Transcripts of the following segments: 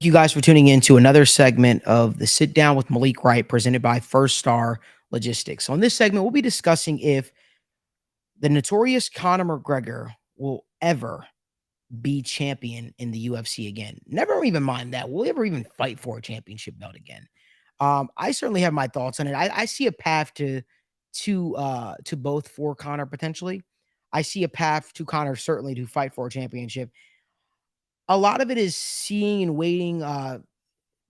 you guys for tuning in to another segment of the Sit Down with Malik Wright presented by First Star Logistics. On this segment, we'll be discussing if the notorious Conor McGregor will ever be champion in the UFC again. Never even mind that. Will he ever even fight for a championship belt again? I certainly have my thoughts on it. I see a path to both for Conor potentially. I see a path to Conor certainly to fight for a championship. A lot of it is seeing and waiting,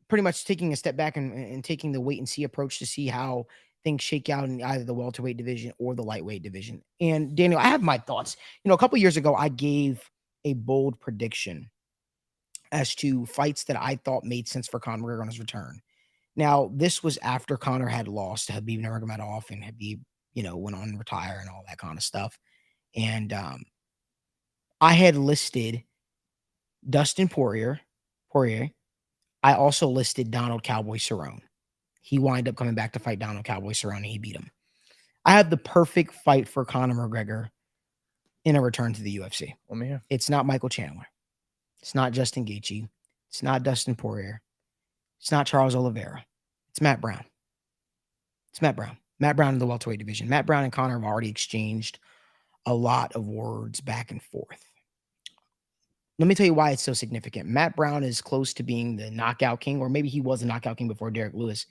pretty much taking a step back and taking the wait and see approach to see how things shake out in either the welterweight division or the lightweight division. And Daniel, I have my thoughts. A couple years ago, I gave a bold prediction as to fights that I thought made sense for Conor McGregor on his return. Now, this was after Conor had lost to Habib Nurmagomedov and Habib, went on to retire and all that kind of stuff. And I had listed Dustin Poirier. I also listed Donald Cowboy Cerrone. He wound up coming back to fight Donald Cowboy Cerrone, and he beat him. I have the perfect fight for Conor McGregor in a return to the UFC. Well, man. It's not Michael Chandler. It's not Justin Gaethje. It's not Dustin Poirier. It's not Charles Oliveira. It's Matt Brown. It's Matt Brown. Matt Brown in the welterweight division. Matt Brown and Conor have already exchanged a lot of words back and forth. Let me tell you why it's so significant. Matt Brown is close to being the knockout king, or maybe he was a knockout king before Derek Lewis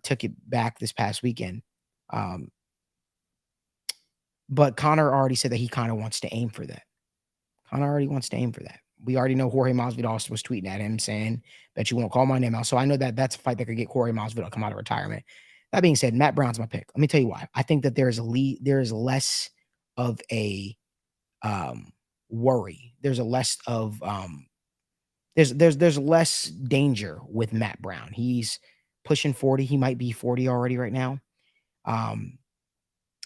took it back this past weekend. But Conor already said that he kind of wants to aim for that. Conor already wants to aim for that. We already know Jorge Masvidal was tweeting at him saying, bet you won't call my name out. So I know that that's a fight that could get Jorge Masvidal to come out of retirement. That being said, Matt Brown's my pick. Let me tell you why. I think that there is less of a worry. There's less danger with Matt Brown. He's pushing 40. He might be 40 already right now.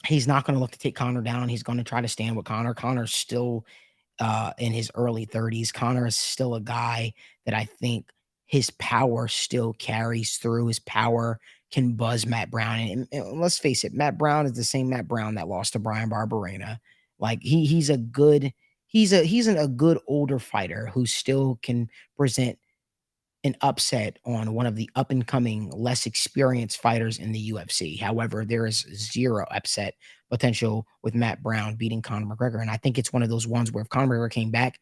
He's not going to look to take Conor down. He's going to try to stand with Conor. Conor's still in his early 30s. Conor is still a guy that I think his power still carries through. His power can buzz Matt Brown. And let's face it, Matt Brown is the same Matt Brown that lost to Brian Barberena. Like he's a good older fighter who still can present an upset on one of the up and coming, less experienced fighters in the UFC. However, there is zero upset potential with Matt Brown beating Conor McGregor. And I think it's one of those ones where if Conor McGregor came back,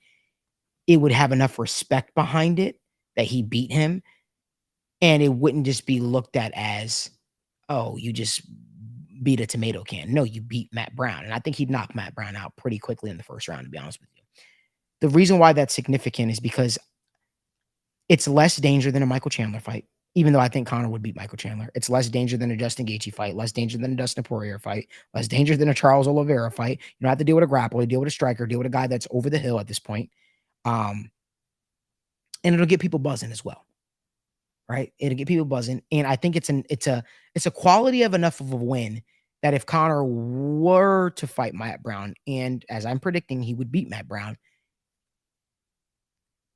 it would have enough respect behind it that he beat him. And it wouldn't just be looked at as, oh, you just beat a tomato can. No, you beat Matt Brown. And I think he'd knock Matt Brown out pretty quickly in the first round, to be honest with you. The reason why that's significant is because it's less danger than a Michael Chandler fight, even though I think Conor would beat Michael Chandler. It's less danger than a Justin Gaethje fight, less danger than a Dustin Poirier fight, less danger than a Charles Oliveira fight. You don't have to deal with a grappler, deal with a striker, deal with a guy that's over the hill at this point. And it'll get people buzzing as well. Right? It'll get people buzzing. And I think it's a quality of enough of a win that if Conor were to fight Matt Brown, and as I'm predicting, he would beat Matt Brown,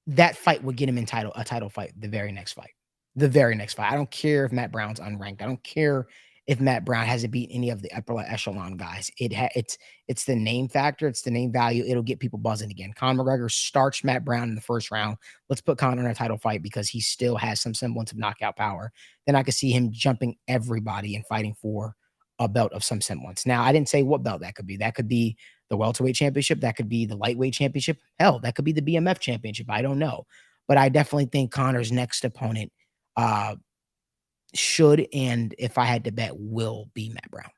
that fight would get him a title fight, the very next fight. I don't care if Matt Brown's unranked. I don't care if Matt Brown hasn't beat any of the upper echelon guys. It's the name factor. It's the name value. It'll get people buzzing again. Conor McGregor starched Matt Brown in the first round. Let's put Conor in a title fight because he still has some semblance of knockout power. Then I could see him jumping everybody and fighting for a belt of some semblance. Now, I didn't say what belt that could be. That could be the welterweight championship. That could be the lightweight championship. Hell, that could be the BMF championship. I don't know. But I definitely think Conor's next opponent should, and if I had to bet, will be Matt Brown.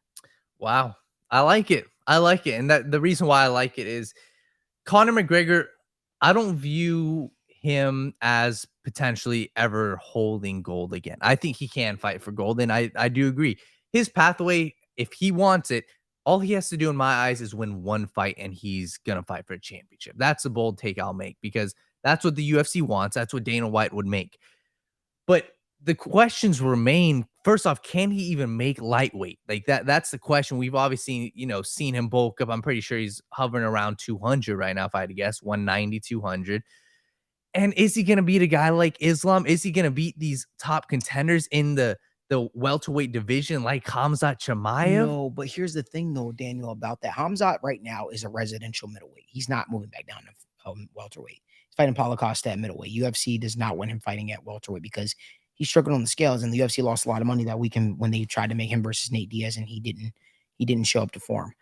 Wow. I like it. And the reason why I like it is Conor McGregor, I don't view him as potentially ever holding gold again. I think he can fight for gold, and I do agree. His pathway, if he wants it, all he has to do in my eyes is win one fight, and he's going to fight for a championship. That's a bold take I'll make because that's what the UFC wants. That's what Dana White would make. But the questions remain. First off, can he even make lightweight? Like that's the question. We've obviously, seen him bulk up. I'm pretty sure he's hovering around 200 right now, if I had to guess, 190, 200. And is he going to beat a guy like Islam? Is he going to beat these top contenders in the welterweight division like Khamzat Chimaev? No, but here's the thing, though, Daniel, about that. Khamzat right now is a residential middleweight. He's not moving back down welterweight. He's fighting Paulo Costa at middleweight. UFC does not want him fighting at welterweight because he struggled on the scales, and the UFC lost a lot of money that weekend when they tried to make him versus Nate Diaz, and he didn't show up to form.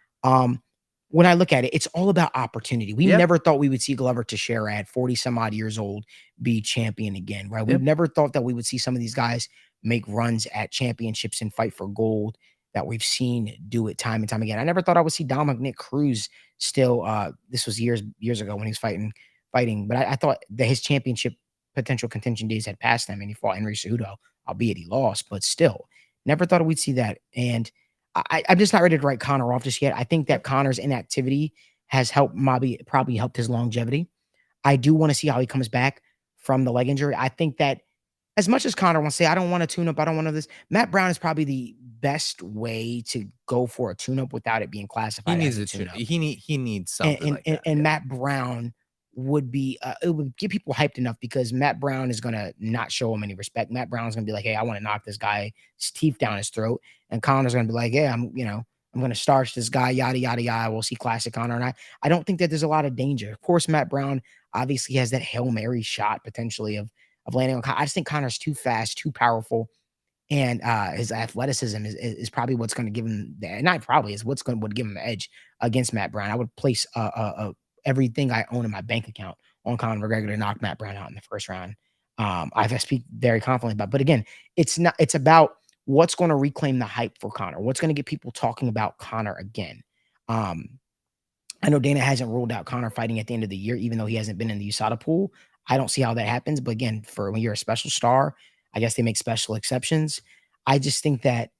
When I look at it, it's all about opportunity. We Yep. never thought we would see Glover Teixeira at 40 some odd years old be champion again, right? We Yep. never thought that we would see some of these guys make runs at championships and fight for gold that we've seen do it time and time again. I never thought I would see Dominic Cruz still. This was years ago when he was fighting, but I thought that his championship potential contention days had passed him, and he fought Henry Cejudo, albeit he lost, but still, never thought we'd see that. And I'm just not ready to write Conor off just yet. I think that Conor's inactivity has helped probably helped his longevity. I do want to see how he comes back from the leg injury. I think that as much as Conor wants to say, I don't want to tune up, I don't want to this, Matt Brown is probably the best way to go for a tune up without it being He classified needs as a a tune tune. up. He needs something like that. And Yeah. Matt Brown would be it would get people hyped enough because Matt Brown is gonna not show him any respect. Matt Brown's gonna be like, hey, I want to knock this guy's teeth down his throat. And Connor's gonna be like, yeah, I'm gonna starch this guy, yada yada yada. We'll see classic Connor. And I don't think that there's a lot of danger. Of course, Matt Brown obviously has that Hail Mary shot potentially of landing on Connor. I just think Connor's too fast, too powerful. And his athleticism is probably what's going to give him not probably is what's would give him the edge against Matt Brown. I would place everything I own in my bank account on Conor McGregor to knock Matt Brown out in the first round. I speak very confidently about, but again, it's about what's going to reclaim the hype for Conor. What's going to get people talking about Conor again. I know Dana hasn't ruled out Conor fighting at the end of the year, even though he hasn't been in the USADA pool. I don't see how that happens. But again, for when you're a special star, I guess they make special exceptions. I just think that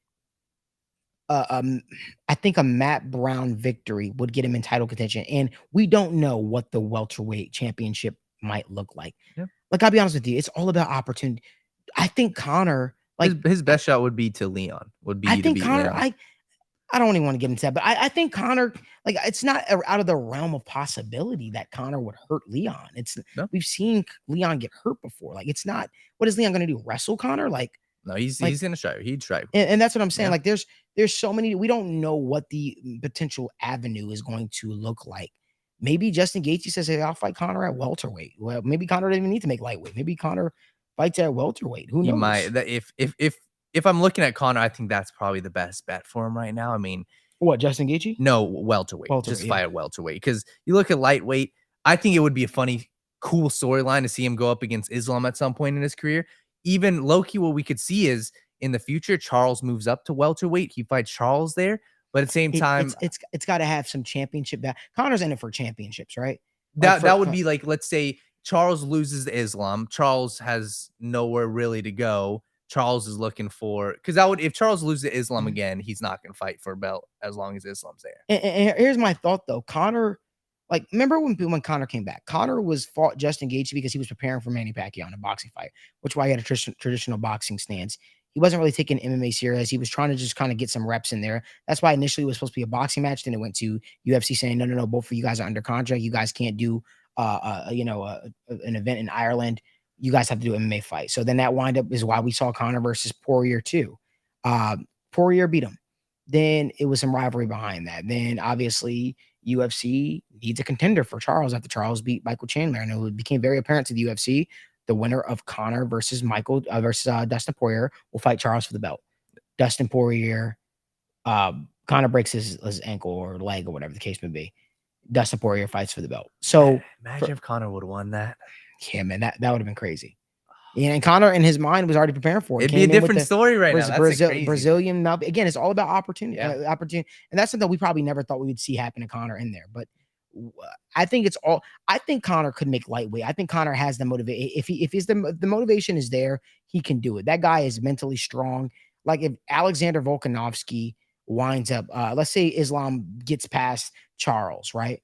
I think a Matt Brown victory would get him in title contention. And we don't know what the welterweight championship might look like. Yep. Like, I'll be honest with you, it's all about opportunity. I think Conor, like His best shot would be to Leon. I To think beat Conor, Leon. I don't even want to get into that, but I think Conor, like, it's not out of the realm of possibility that Conor would hurt Leon. No, We've seen Leon get hurt before. Like, it's not, what is Leon going to do? Wrestle Conor? Like, no, he's gonna strike. He'd strike. and that's what I'm saying. Yeah. Like, there's so many, we don't know what the potential avenue is going to look like. Maybe Justin Gaethje says, hey, I'll fight Conor at welterweight. Well, maybe Conor doesn't even need to make lightweight. Maybe Conor fights at welterweight. Who He knows? might. If I'm looking at Conor, I think that's probably the best bet for him right now. I mean, What, Justin Gaethje? no, welterweight. Welterweight, Just yeah. fight at welterweight. Because you look at lightweight, I think it would be a funny, cool storyline to see him go up against Islam at some point in his career. Even Loki, what we could see is in the future, Charles moves up to welterweight. He fights Charles there. But at the same time, It's got to have some championship. Conor's in it for championships, right? that would be like, let's say Charles loses to Islam. Charles has nowhere really to go. Charles is looking for, because if Charles loses to Islam again, he's not going to fight for a belt as long as Islam's there. And here's my thought though, Conor, like, remember when Conor came back? Conor fought Justin Gaethje because he was preparing for Manny Pacquiao in a boxing fight, which is why he had a traditional boxing stance. He wasn't really taking MMA serious. He was trying to just kind of get some reps in there. That's why initially it was supposed to be a boxing match. Then it went to UFC saying, no, both of you guys are under contract. You guys can't do, an event in Ireland. You guys have to do an MMA fight. So then that wind up is why we saw Conor versus Poirier too. Poirier beat him. Then it was some rivalry behind that. Then obviously UFC needs a contender for Charles after Charles beat Michael Chandler. And it became very apparent to the UFC, the winner of Conor versus Dustin Poirier will fight Charles for the belt. Dustin Poirier, Conor breaks his ankle or leg or whatever the case may be. Dustin Poirier fights for the belt. So imagine if Conor would have won that. Yeah, man, that would have been crazy. Yeah, and Conor in his mind was already preparing for it. It'd be a different story right now. That's crazy. Brazilian. Now, again, it's all about opportunity. Yeah. Opportunity, and that's something we probably never thought we would see happen to Conor in there. But I think I think Conor could make lightweight. I think Conor has the motivation. If the motivation is there, he can do it. That guy is mentally strong. Like if Alexander Volkanovski winds up, let's say Islam gets past Charles, right?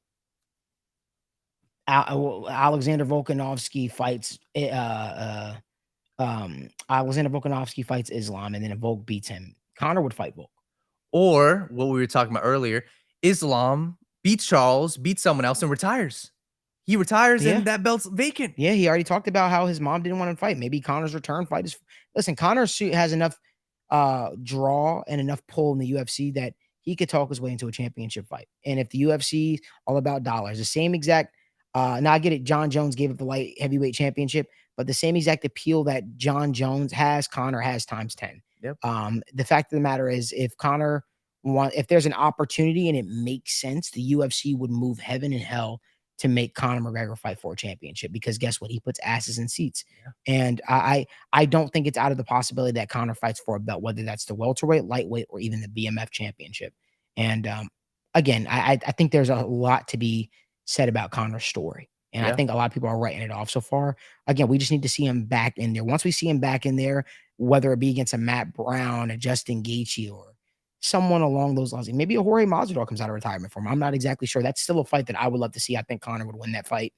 Alexander Volkanovski fights Islam, and then if Volk beats him, Conor would fight Volk. Or what we were talking about earlier, Islam beats Charles, beats someone else, and retires. He retires and that belt's vacant. Yeah, he already talked about how his mom didn't want him to fight. Maybe Conor's return fight is. Listen, Conor has enough draw and enough pull in the UFC that he could talk his way into a championship fight. And if the UFC all about dollars, the same exact Now I get it. John Jones gave up the light heavyweight championship, but the same exact appeal that John Jones has, Conor has times 10. Yep. The fact of the matter is, if there's an opportunity and it makes sense, the UFC would move heaven and hell to make Conor McGregor fight for a championship, because guess what? He puts asses in seats. Yeah. And I don't think it's out of the possibility that Conor fights for a belt, whether that's the welterweight, lightweight, or even the BMF championship. And again, I think there's a lot to be said about Conor's story. And I Yeah. think a lot of people are writing it off so far. Again, we just need to see him back in there. Once we see him back in there, whether it be against a Matt Brown, a Justin Gaethje, or someone along those lines, maybe a Jorge Masvidal comes out of retirement for him. I'm not exactly sure. That's still a fight that I would love to see. I think Conor would win that fight.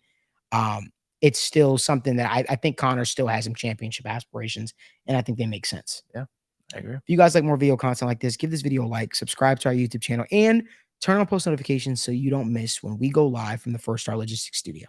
It's still something that I think Conor still has some championship aspirations, and I think they make sense. Yeah, I agree. If you guys like more video content like this, give this video a like, subscribe to our YouTube channel, and turn on post notifications so you don't miss when we go live from the First Star Logistics studio.